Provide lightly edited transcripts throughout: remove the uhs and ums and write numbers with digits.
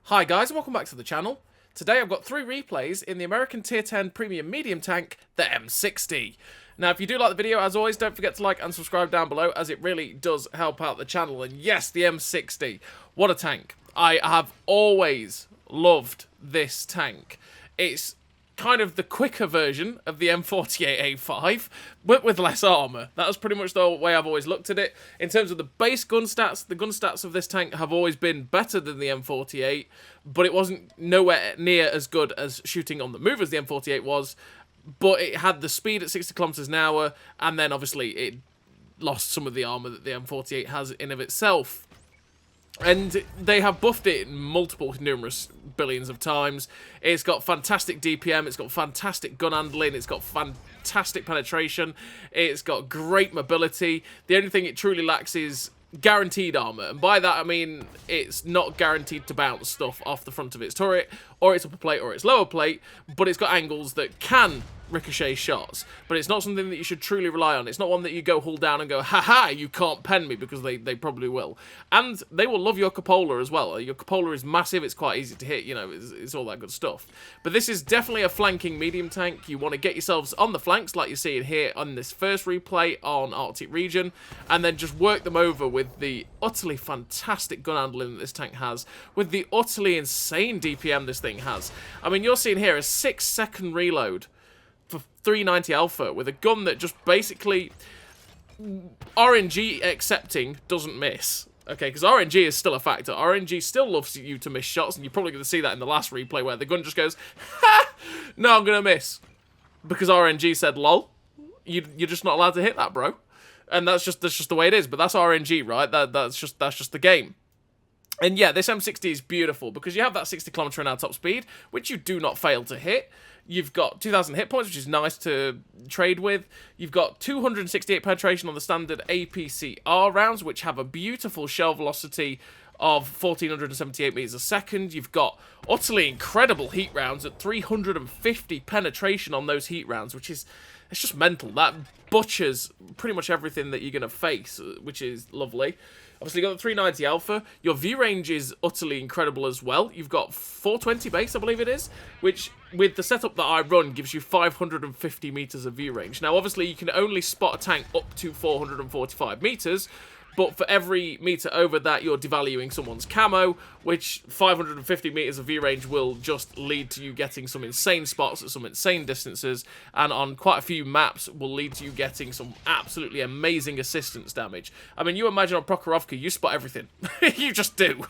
Hi guys, and welcome back to the channel. Today I've got 3 replays in the American Tier 10 Premium Medium Tank, the M60. Now if you do like the video, as always, don't forget to like and subscribe down below, as it really does help out the channel. And yes, the M60, what a tank. I have always loved this tank. It's kind of the quicker version of the M48A5, but with less armour. That was pretty much the way I've always looked at it. In terms of the base gun stats, the gun stats of this tank have always been better than the M48, but it wasn't nowhere near as good as shooting on the move as the M48 was, but it had the speed at 60 kilometers an hour, and then obviously it lost some of the armour that the M48 has in of itself. And they have buffed it numerous billions of times. It's got fantastic DPM, it's got fantastic gun handling, it's got fantastic penetration, it's got great mobility. The only thing it truly lacks is guaranteed armour, and by that I mean it's not guaranteed to bounce stuff off the front of its turret, or its upper plate, or its lower plate, but it's got angles that can ricochet shots, but it's not something that you should truly rely on. It's not one that you go hull down and go, haha, you can't pen me, because they probably will. And they will love your cupola as well. Your cupola is massive, it's quite easy to hit, you know, it's all that good stuff. But this is definitely a flanking medium tank. You want to get yourselves on the flanks, like you see it here on this first replay on Arctic region, and then just work them over with the utterly fantastic gun handling that this tank has, with the utterly insane DPM this thing has. I mean, you're seeing here a 6-second reload for 390 alpha with a gun that just basically, RNG accepting, doesn't miss. Okay, because RNG is still a factor. RNG still loves you to miss shots, and you're probably going to see that in the last replay where the gun just goes, ha! No, I'm going to miss. Because RNG said, lol, you're just not allowed to hit that, bro. And that's just the way it is, but that's RNG, right? That's just the game. And yeah, this M60 is beautiful because you have that 60 km an hour top speed, which you do not fail to hit. You've got 2,000 hit points, which is nice to trade with. You've got 268 penetration on the standard APCR rounds, which have a beautiful shell velocity of 1,478 meters a second. You've got utterly incredible heat rounds at 350 penetration on those heat rounds, which is, it's just mental. That butchers pretty much everything that you're going to face, which is lovely. Obviously, you've got the 390 alpha. Your view range is utterly incredible as well. You've got 420 base, I believe it is, which, with the setup that I run, gives you 550 meters of view range. Now, obviously, you can only spot a tank up to 445 meters, but for every meter over that, you're devaluing someone's camo, which 550 meters of view range will just lead to you getting some insane spots at some insane distances, and on quite a few maps will lead to you getting some absolutely amazing assistance damage. I mean, you imagine on Prokhorovka, you spot everything. You just do.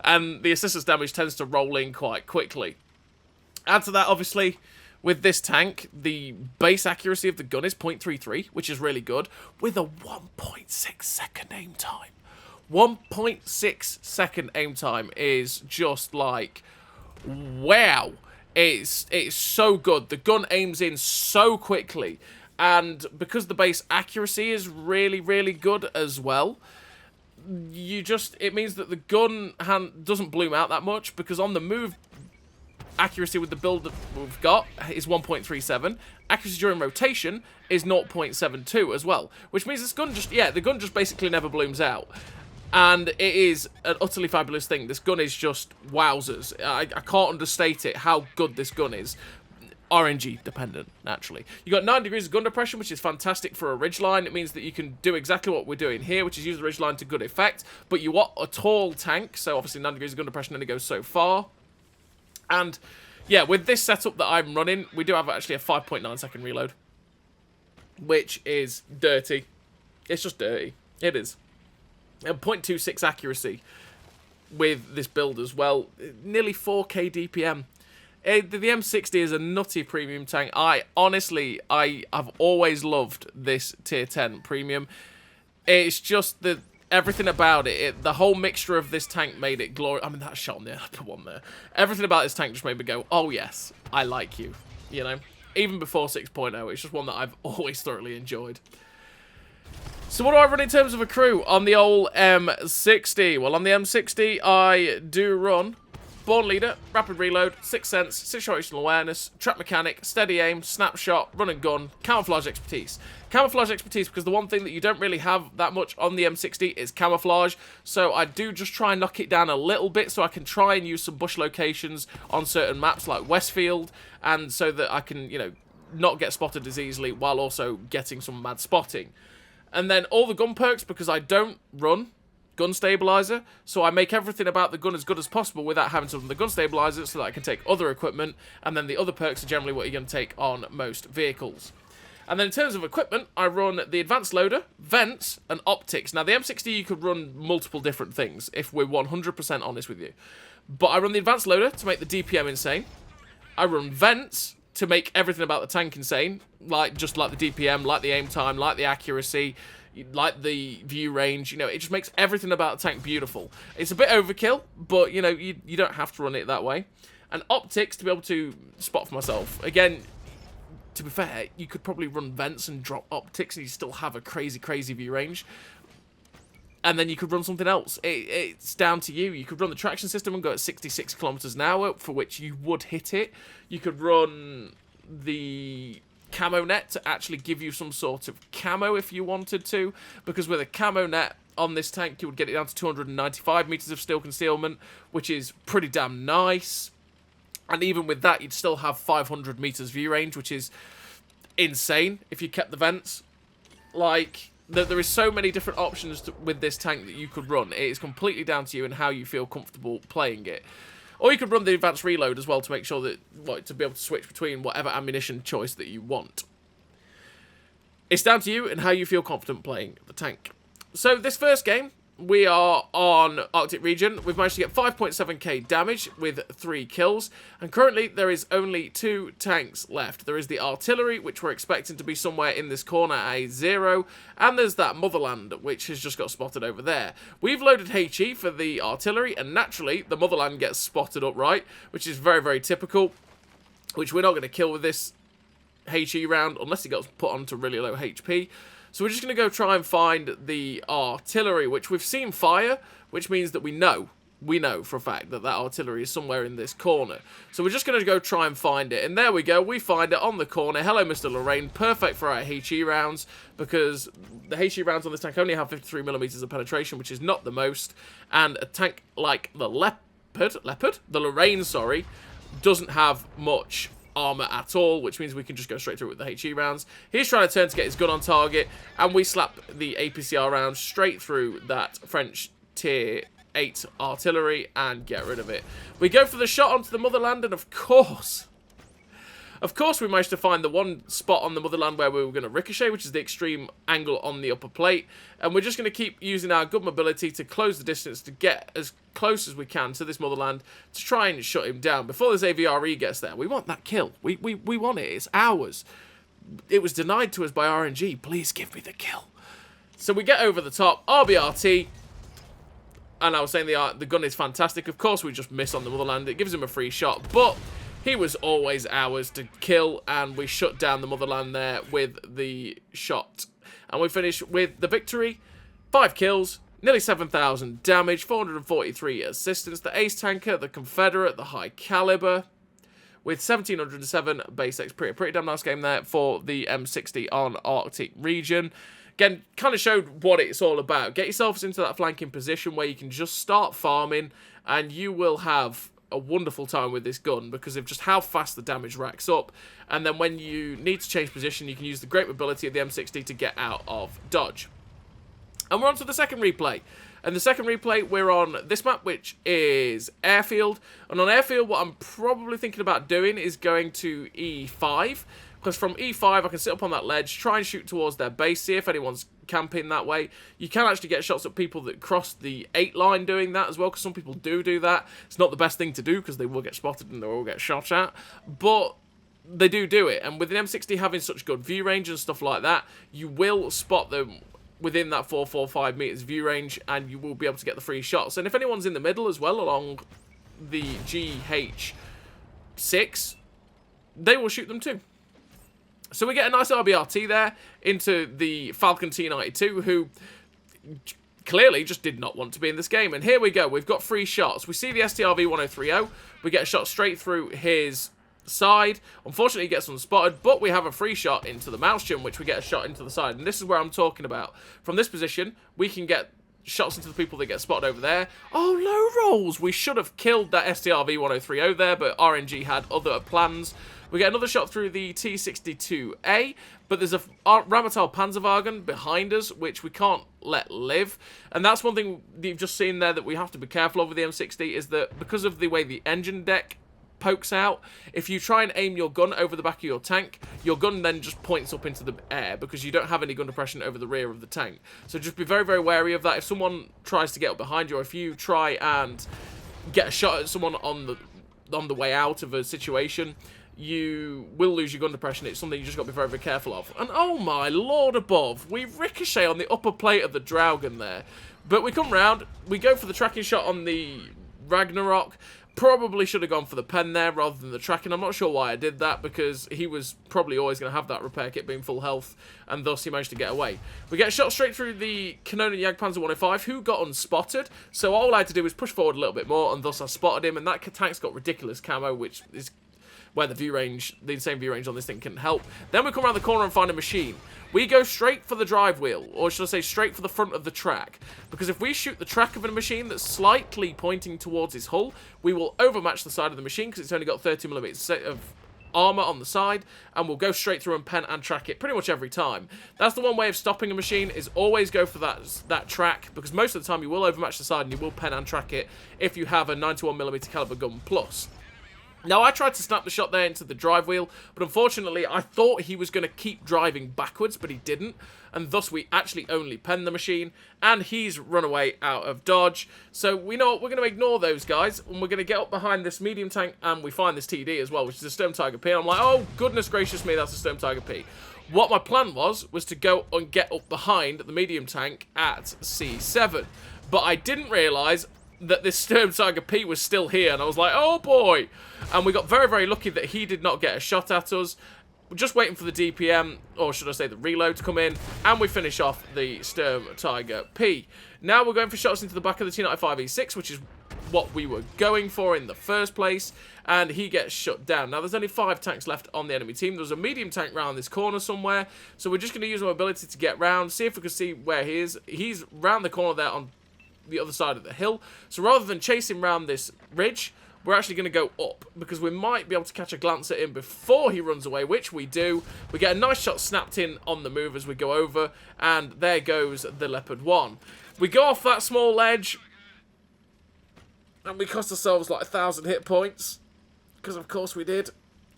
And the assistance damage tends to roll in quite quickly. Add to that, obviously, with this tank, the base accuracy of the gun is 0.33, which is really good, with a 1.6 second aim time. 1.6 second aim time is just like, wow. It's so good. The gun aims in so quickly, and because the base accuracy is really, really good as well, it means that the gun hand doesn't bloom out that much, because on the move, accuracy with the build that we've got is 1.37. Accuracy during rotation is 0.72 as well, which means this gun the gun just basically never blooms out. And it is an utterly fabulous thing. This gun is just wowzers. I can't understate it, how good this gun is. RNG dependent, naturally. You got 9 degrees of gun depression, which is fantastic for a ridgeline. It means that you can do exactly what we're doing here, which is use the ridgeline to good effect. But you want a tall tank, so obviously 9 degrees of gun depression only goes so far. And yeah, with this setup that I'm running, we do have actually a 5.9 second reload, which is dirty. It's just dirty. It is. And 0.26 accuracy with this build as well. Nearly 4k DPM. The M60 is a nutty premium tank. I have always loved this tier 10 premium. It's just the everything about it, the whole mixture of this tank made it glorious. I mean, that shot on there, I put one there. Everything about this tank just made me go, oh yes, I like you, you know? Even before 6.0, it's just one that I've always thoroughly enjoyed. So what do I run in terms of a crew on the old M60? Well, on the M60, I do run Born Leader, Rapid Reload, Sixth Sense, Situational Awareness, Trap Mechanic, Steady Aim, Snapshot, Run and Gun, Camouflage Expertise. Camouflage Expertise because the one thing that you don't really have that much on the M60 is camouflage, so I do just try and knock it down a little bit so I can try and use some bush locations on certain maps like Westfield, and so that I can, you know, not get spotted as easily while also getting some mad spotting. And then all the gun perks, because I don't run gun stabilizer, so I make everything about the gun as good as possible without having to run the gun stabilizer so that I can take other equipment, and then the other perks are generally what you're going to take on most vehicles. And then in terms of equipment, I run the advanced loader, vents, and optics. Now the M60 you could run multiple different things, if we're 100% honest with you. But I run the advanced loader to make the DPM insane. I run vents to make everything about the tank insane, just like the DPM, like the aim time, like the accuracy, like the view range. You know, it just makes everything about the tank beautiful. It's a bit overkill, but, you know, you don't have to run it that way. And optics to be able to spot for myself. Again, to be fair, you could probably run vents and drop optics and you still have a crazy, crazy view range. And then you could run something else. It's down to you. You could run the traction system and go at 66 kilometers an hour, for which you would hit it. You could run the camo net to actually give you some sort of camo if you wanted to, because with a camo net on this tank, you would get it down to 295 meters of steel concealment, which is pretty damn nice. And even with that, you'd still have 500 meters view range, which is insane if you kept the vents. Like, there is so many different options with this tank that you could run. It is completely down to you and how you feel comfortable playing it. Or you could run the advanced reload as well to make sure that, well, to be able to switch between whatever ammunition choice that you want. It's down to you and how you feel confident playing the tank. So this first game, we are on Arctic region. We've managed to get 5.7k damage with 3 kills. And currently there is only 2 tanks left. There is the artillery, which we're expecting to be somewhere in this corner at a 0. And there's that Motherland, which has just got spotted over there. We've loaded HE for the artillery, and naturally the Motherland gets spotted upright, which is very, very typical. Which we're not going to kill with this HE round, unless it gets put onto really low HP. So we're just going to go try and find the artillery, which we've seen fire, which means that we know for a fact that that artillery is somewhere in this corner. So we're just going to go try and find it. And there we go, we find it on the corner. Hello, Mr. Lorraine. Perfect for our HE rounds, because the HE rounds on this tank only have 53mm of penetration, which is not the most. And a tank like the the Lorraine, sorry, doesn't have much armor at all, which means we can just go straight through with the HE rounds. He's trying to turn to get his gun on target, and we slap the APCR round straight through that French tier 8 artillery and get rid of it. We go for the shot onto the Motherland, and of course we managed to find the one spot on the Motherland where we were going to ricochet, which is the extreme angle on the upper plate. And we're just going to keep using our good mobility to close the distance to get as close as we can to this Motherland to try and shut him down before this AVRE gets there. We want that kill. We want it. It's ours. It was denied to us by RNG. Please give me the kill. So we get over the top. RBRT. And I was saying the gun is fantastic. Of course, we just miss on the Motherland. It gives him a free shot, but he was always ours to kill, and we shut down the Motherland there with the shot. And we finish with the victory. 5 kills, nearly 7,000 damage, 443 assistance. The Ace Tanker, the Confederate, the High Caliber, with 1,707 base XP. Pretty damn nice game there for the M60 on Arctic region. Again, kind of showed what it's all about. Get yourselves into that flanking position where you can just start farming, and you will have a wonderful time with this gun because of just how fast the damage racks up. And then when you need to change position, you can use the great mobility of the M60 to get out of dodge. And we're on to the second replay. And the second replay, we're on this map, which is Airfield. And on Airfield, what I'm probably thinking about doing is going to E5. Because from E5, I can sit up on that ledge, try and shoot towards their base, see if anyone's camping that way. You can actually get shots at people that cross the 8 line doing that as well, because some people do that. It's not the best thing to do, because they will get spotted and they will get shot at. But they do it. And with an M60 having such good view range and stuff like that, you will spot them within that 445 meters view range, and you will be able to get the free shots. And if anyone's in the middle as well, along the GH6, they will shoot them too. So we get a nice RBRT there into the Falcon T92, who clearly just did not want to be in this game. And here we go. We've got 3 shots. We see the STRV-1030. We get a shot straight through his side. Unfortunately, he gets unspotted, but we have a free shot into the mouse chin, which we get a shot into the side. And this is where I'm talking about. From this position, we can get shots into the people that get spotted over there. Oh, low rolls. We should have killed that STRV-1030 there, but RNG had other plans. We get another shot through the T62A, but there's a Rheinmetall Panzerwagen behind us, which we can't let live. And that's one thing you've just seen there that we have to be careful of with the M60, is that because of the way the engine deck pokes out, if you try and aim your gun over the back of your tank, your gun then just points up into the air because you don't have any gun depression over the rear of the tank. So just be very, very wary of that. If someone tries to get up behind you, or if you try and get a shot at someone on the way out of a situation, you will lose your gun depression. It's something you just got to be very, very careful of. And oh my lord above, we ricochet on the upper plate of the Draugen there. But we come round, we go for the tracking shot on the Ragnarok. Probably should have gone for the pen there rather than the tracking. I'm not sure why I did that, because he was probably always going to have that repair kit being full health, and thus he managed to get away. We get shot straight through the Kanonen Jagdpanzer 105, who got unspotted. So all I had to do was push forward a little bit more, and thus I spotted him, and that tank's got ridiculous camo, which is where the view range, the insane view range on this thing can help. Then we come around the corner and find a machine. We go straight for the drive wheel, or should I say straight for the front of the track. Because if we shoot the track of a machine that's slightly pointing towards his hull, we will overmatch the side of the machine because it's only got 30mm of armor on the side, and we'll go straight through and pen and track it pretty much every time. That's the one way of stopping a machine, is always go for that track, because most of the time you will overmatch the side and you will pen and track it if you have a 91mm caliber gun plus. Now, I tried to snap the shot there into the drive wheel, but unfortunately, I thought he was going to keep driving backwards, but he didn't, and thus we actually only penned the machine, and he's run away out of dodge. So we know what, we're going to ignore those guys, and we're going to get up behind this medium tank, and we find this TD as well, which is a Sturm Tiger P. And I'm like, oh, goodness gracious me, that's a Sturm Tiger P. What my plan was to go and get up behind the medium tank at C7, but I didn't realise that this Sturm Tiger P was still here, and I was like, oh boy. And we got very, very lucky that he did not get a shot at us. We're just waiting for the DPM, or should I say the reload, to come in, and we finish off the Sturm Tiger P. Now we're going for shots into the back of the T95E6, which is what we were going for in the first place, and he gets shut down. Now, there's only 5 tanks left on the enemy team. There's a medium tank round this corner somewhere, so we're just going to use our ability to get round, see if we can see where he is. He's round the corner there on the other side of the hill, so rather than chasing round this ridge, we're actually going to go up, because we might be able to catch a glance at him before he runs away, which we do. We get a nice shot snapped in on the move as we go over, and there goes the Leopard 1. We go off that small ledge, and we cost ourselves like 1,000 hit points, because of course we did.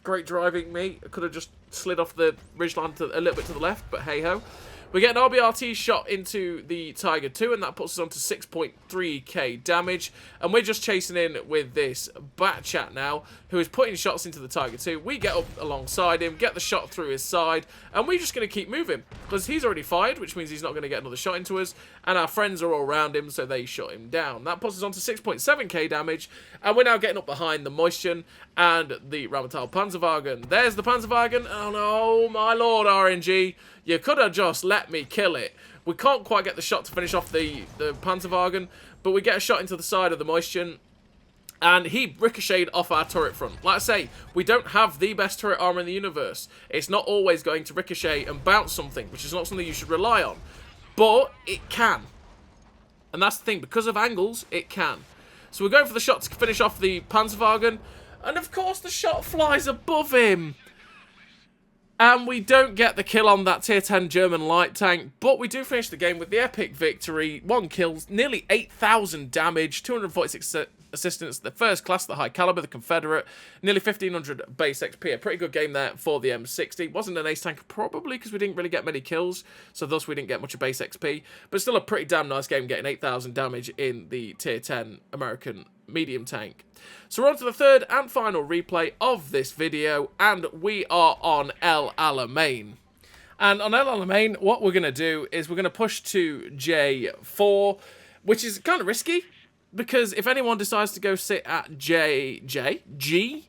Great driving, me. I could have just slid off the ridgeline a little bit to the left, but hey-ho. We get an RBRT shot into the Tiger 2, and that puts us on to 6.3k damage. And we're just chasing in with this Batchat now, who is putting shots into the Tiger 2. We get up alongside him, get the shot through his side, and we're just going to keep moving, because he's already fired, which means he's not going to get another shot into us, and our friends are all around him, so they shot him down. That puts us on to 6.7k damage, and we're now getting up behind the Moistion and the Rheinmetall Panzerwagen. There's the Panzerwagen. Oh no, my lord, RNG. You could have just let me kill it. We can't quite get the shot to finish off the Panzerwagen, but we get a shot into the side of the Moistion, and he ricocheted off our turret front. Like I say, we don't have the best turret armor in the universe. It's not always going to ricochet and bounce something, which is not something you should rely on. But it can. And that's the thing, because of angles, it can. So we're going for the shot to finish off the Panzerwagen, and of course the shot flies above him. And we don't get the kill on that tier 10 German light tank, but we do finish the game with the epic victory. 1 kill, nearly 8,000 damage, 246 assistance, the first class, the high caliber, the Confederate, nearly 1,500 base XP. A pretty good game there for the M60. Wasn't an ace tank, probably because we didn't really get many kills, so thus we didn't get much of base XP. But still a pretty damn nice game, getting 8,000 damage in the tier 10 American medium tank. So we're on to the third and final replay of this video, and we are on El Alamein. And on El Alamein, what we're going to do is we're going to push to J4, which is kind of risky, because if anyone decides to go sit at G5,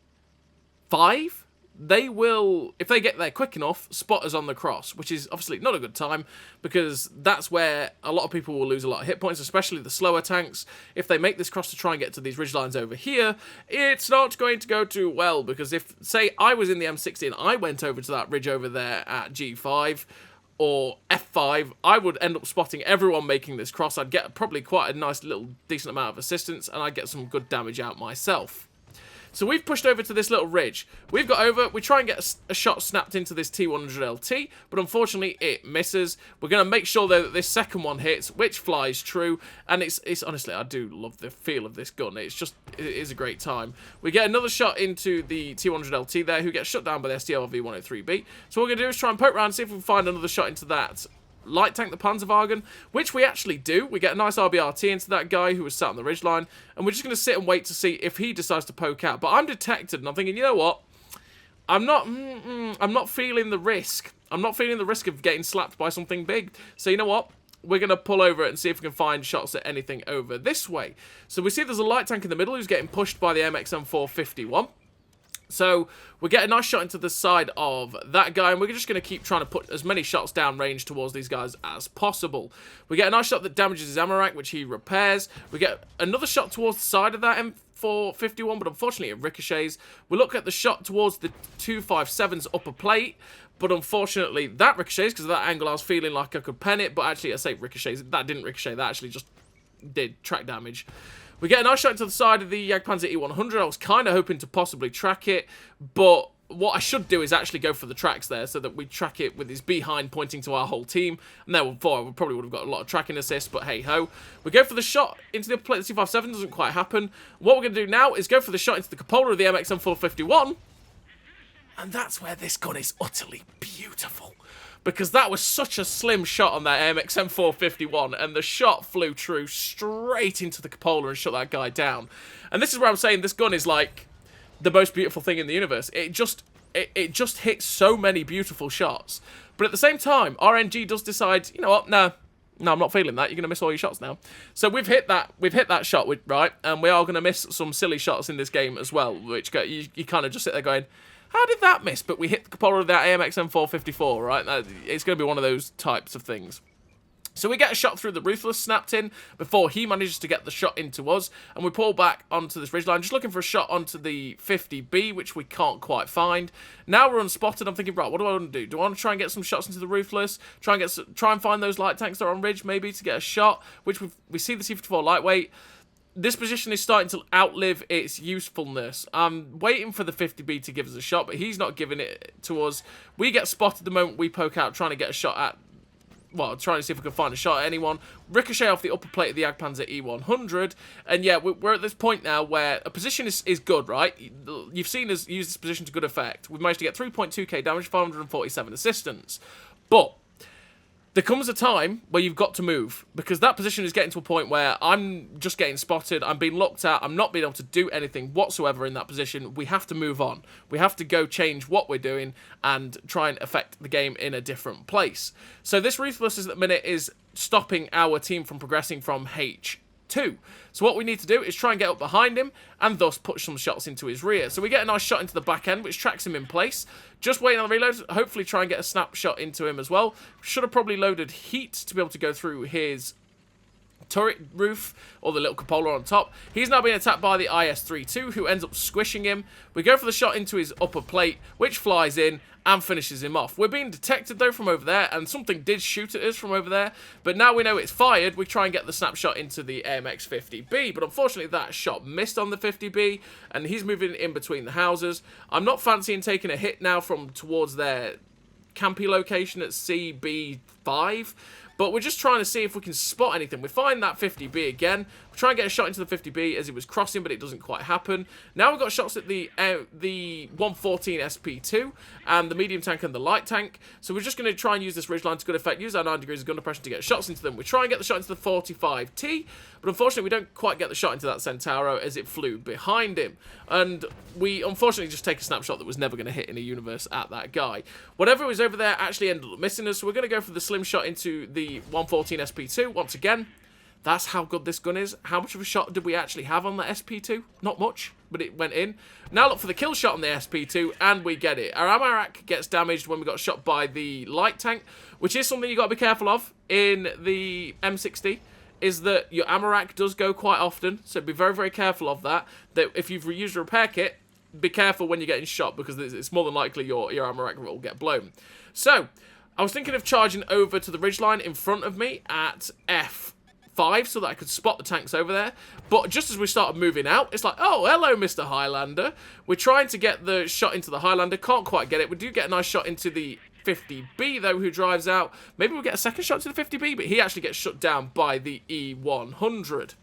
they will, if they get there quick enough, spot us on the cross, which is obviously not a good time, because that's where a lot of people will lose a lot of hit points, especially the slower tanks. If they make this cross to try and get to these ridgelines over here, it's not going to go too well, because if, say, I was in the M60 and I went over to that ridge over there at G5, or F5, I would end up spotting everyone making this cross. I'd get probably quite a nice little decent amount of assistance, and I'd get some good damage out myself. So we've pushed over to this little ridge. We've got over, we try and get a shot snapped into this T100LT, but unfortunately it misses. We're going to make sure though that this second one hits, which flies true, and it's honestly, I do love the feel of this gun. It's just, it is a great time. We get another shot into the T100LT there, who gets shut down by the SDLV-103B. So what we're going to do is try and poke around and see if we can find another shot into that light tank, the Panzerwagen, which we actually do. We get a nice RBRT into that guy who was sat on the ridgeline, and we're just going to sit and wait to see if he decides to poke out. But I'm detected, and I'm thinking, you know what? I'm not feeling the risk. I'm not feeling the risk of getting slapped by something big. So you know what? We're going to pull over it and see if we can find shots at anything over this way. So we see there's a light tank in the middle who's getting pushed by the MXM451. So we get a nice shot into the side of that guy, and we're just going to keep trying to put as many shots down range towards these guys as possible. We get a nice shot that damages his ammo rack, which he repairs. We get another shot towards the side of that M451, but unfortunately it ricochets. We look at the shot towards the 257's upper plate, but unfortunately that ricochets because of that angle. I was feeling like I could pen it, but actually I say ricochets. That didn't ricochet. That actually just did track damage. We get a nice shot to the side of the Jagdpanzer E100. I was kind of hoping to possibly track it, but what I should do is actually go for the tracks there so that we track it with his behind pointing to our whole team. And therefore, we probably would have got a lot of tracking assist, but hey-ho. We go for the shot into the upper plate of the C57. Doesn't quite happen. What we're going to do now is go for the shot into the cupola of the MXM451. And that's where this gun is utterly beautiful, because that was such a slim shot on that MXM451, and the shot flew true straight into the cupola and shut that guy down. And this is where I'm saying this gun is like the most beautiful thing in the universe. It just hits so many beautiful shots. But at the same time, RNG does decide, you know what, no, I'm not feeling that. You're going to miss all your shots now. So we've hit that shot, right? And we are going to miss some silly shots in this game as well, which you kind of just sit there going, how did that miss? But we hit the cupola of that AMXM454, right? It's going to be one of those types of things. So we get a shot through the Ruthless snapped in before he manages to get the shot into us. And we pull back onto this ridgeline, just looking for a shot onto the 50B, which we can't quite find. Now we're unspotted. I'm thinking, right, what do I want to do? Do I want to try and get some shots into the Ruthless? Try and find those light tanks that are on ridge, maybe, to get a shot, which we see the C54 lightweight. This position is starting to outlive its usefulness. I'm waiting for the 50B to give us a shot, but he's not giving it to us. We get spotted the moment we poke out, trying to get a shot at, well, trying to see if we can find a shot at anyone. Ricochet off the upper plate of the Jagdpanzer E100. And yeah, we're at this point now where a position is good, right? You've seen us use this position to good effect. We've managed to get 3.2k damage, 547 assistance. But there comes a time where you've got to move, because that position is getting to a point where I'm just getting spotted, I'm being looked at, I'm not being able to do anything whatsoever in that position. We have to move on. We have to go change what we're doing and try and affect the game in a different place. So this Ruthless at the minute is stopping our team from progressing from H2. So what we need to do is try and get up behind him and thus put some shots into his rear. So we get a nice shot into the back end, which tracks him in place. Just waiting on the reload, hopefully try and get a snapshot into him as well. Should have probably loaded heat to be able to go through his turret roof or the little cupola on top. He's now being attacked by the IS-32, who ends up squishing him. We go for the shot into his upper plate, which flies in and finishes him off. We're being detected though from over there, and something did shoot at us from over there, but now we know it's fired. We try and get the snapshot into the AMX-50B, but unfortunately that shot missed on the 50B, and he's moving in between the houses. I'm not fancying taking a hit now from towards their campy location at CB5, but we're just trying to see if we can spot anything. We find that 50B again. We try and get a shot into the 50B as it was crossing, but it doesn't quite happen. Now we've got shots at the 114 SP2 and the medium tank and the light tank. So we're just going to try and use this ridgeline to good effect, use our 9 degrees of gun depression to get shots into them. We try and get the shot into the 45T, but unfortunately we don't quite get the shot into that Centauro as it flew behind him. And we unfortunately just take a snapshot that was never going to hit in a universe at that guy. Whatever was over there actually ended up missing us, so we're going to go for the slim shot into the 114 SP2 once again. That's how good this gun is. How much of a shot did we actually have on the SP2? Not much. but it went in. Now look for the kill shot on the SP2, and we get it. Our ammo rack gets damaged when we got shot by the light tank, which is something you got to be careful of in the M60, is that your ammo rack does go quite often, so be very, very careful of that. That if you've reused a repair kit, be careful when you're getting shot, because it's more than likely your ammo rack will get blown. So, I was thinking of charging over to the ridgeline in front of me at F5 so that I could spot the tanks over there. But just as we started moving out, it's like, oh, hello, Mr. Highlander. We're trying to get the shot into the Highlander. Can't quite get it. We do get a nice shot into the 50B, though, who drives out. Maybe we'll get a second shot to the 50B, but he actually gets shut down by the E100.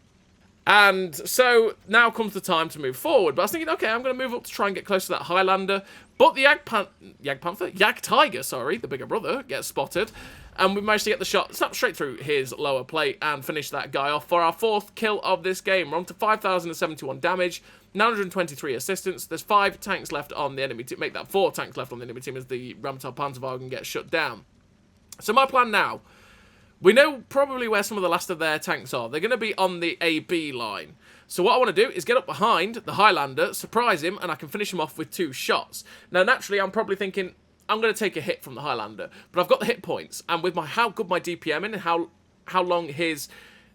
And so now comes the time to move forward. But I was thinking, okay, I'm going to move up to try and get close to that Highlander. But the Yag Tiger, sorry, the bigger brother, gets spotted. And we managed to get the shot, snap straight through his lower plate and finish that guy off for our 4th kill of this game. We're on to 5,071 damage, 923 assistance. There's 5 tanks left on the enemy team. Make that 4 tanks left on the enemy team as the Ramtal Panzerwagen gets shut down. So my plan now, we know probably where some of the last of their tanks are. They're going to be on the AB line. So what I want to do is get up behind the Highlander, surprise him, and I can finish him off with 2 shots. Now, naturally, I'm probably thinking, I'm going to take a hit from the Highlander. But I've got the hit points, and with how good my DPM is and how long his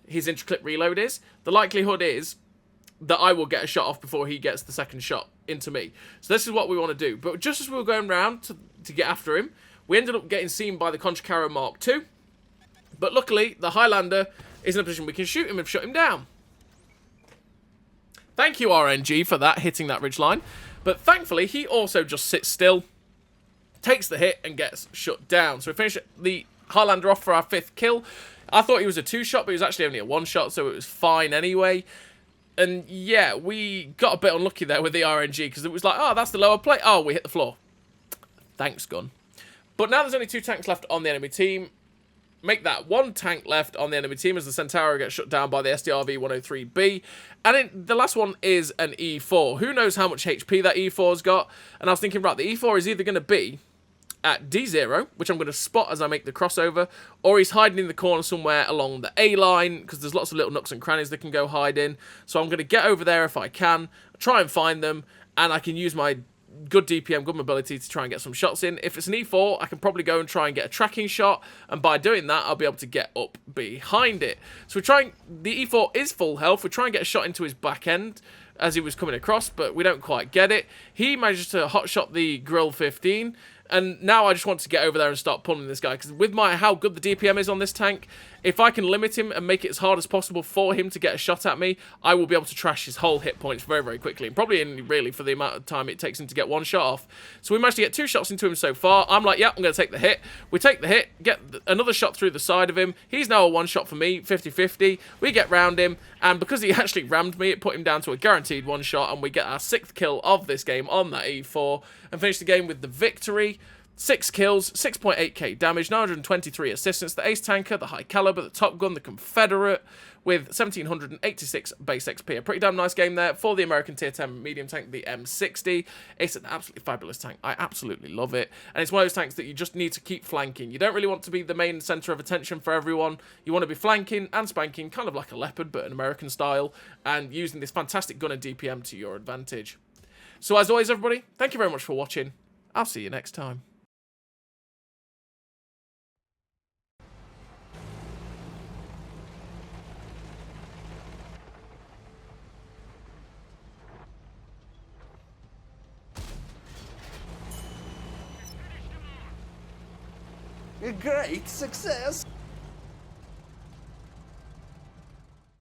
intraclip reload is, the likelihood is that I will get a shot off before he gets the second shot into me. So this is what we want to do. But just as we were going round to get after him, we ended up getting seen by the Conchicaro Mark II. But luckily, the Highlander is in a position we can shoot him and shut him down. Thank you, RNG, for that, hitting that ridgeline. But thankfully, he also just sits still, takes the hit, and gets shut down. So we finish the Highlander off for our 5th kill. I thought he was a 2-shot, but he was actually only a 1-shot, so it was fine anyway. And yeah, we got a bit unlucky there with the RNG, because it was like, oh, that's the lower plate. Oh, we hit the floor. Thanks, gun. But now there's only 2 tanks left on the enemy team. Make that 1 tank left on the enemy team as the Centauro gets shut down by the SDRV-103B. And the last one is an E4. Who knows how much HP that E4's got? And I was thinking, right, the E4 is either going to be at D0, which I'm going to spot as I make the crossover, or he's hiding in the corner somewhere along the A line, because there's lots of little nooks and crannies that can go hide in. So I'm going to get over there if I can, try and find them, and I can use my good DPM, good mobility to try and get some shots in. If it's an E4, I can probably go and try and get a tracking shot, and by doing that, I'll be able to get up behind it. So we're trying, the E4 is full health, we try and get a shot into his back end as he was coming across, but we don't quite get it. He manages to hotshot the Grill 15, and now I just want to get over there and start pulling this guy, because with how good the DPM is on this tank, if I can limit him and make it as hard as possible for him to get a shot at me, I will be able to trash his whole hit points very, very quickly, and probably only really for the amount of time it takes him to get 1 shot off. So we managed to get 2 shots into him so far. I'm like, yeah, I'm going to take the hit. We take the hit, get another shot through the side of him. He's now a 1-shot for me, 50-50. We get round him, and because he actually rammed me, it put him down to a guaranteed 1-shot, and we get our 6th kill of this game on that E4, and finish the game with the victory. 6 kills, 6.8k damage, 923 assistance, the ace tanker, the high caliber, the top gun, the Confederate, with 1786 base XP. A pretty damn nice game there for the American tier 10 medium tank, the M60. It's an absolutely fabulous tank. I absolutely love it. And it's one of those tanks that you just need to keep flanking. You don't really want to be the main center of attention for everyone. You want to be flanking and spanking, kind of like a Leopard, but an American style, and using this fantastic gun and DPM to your advantage. So as always, everybody, thank you very much for watching. I'll see you next time. A great success!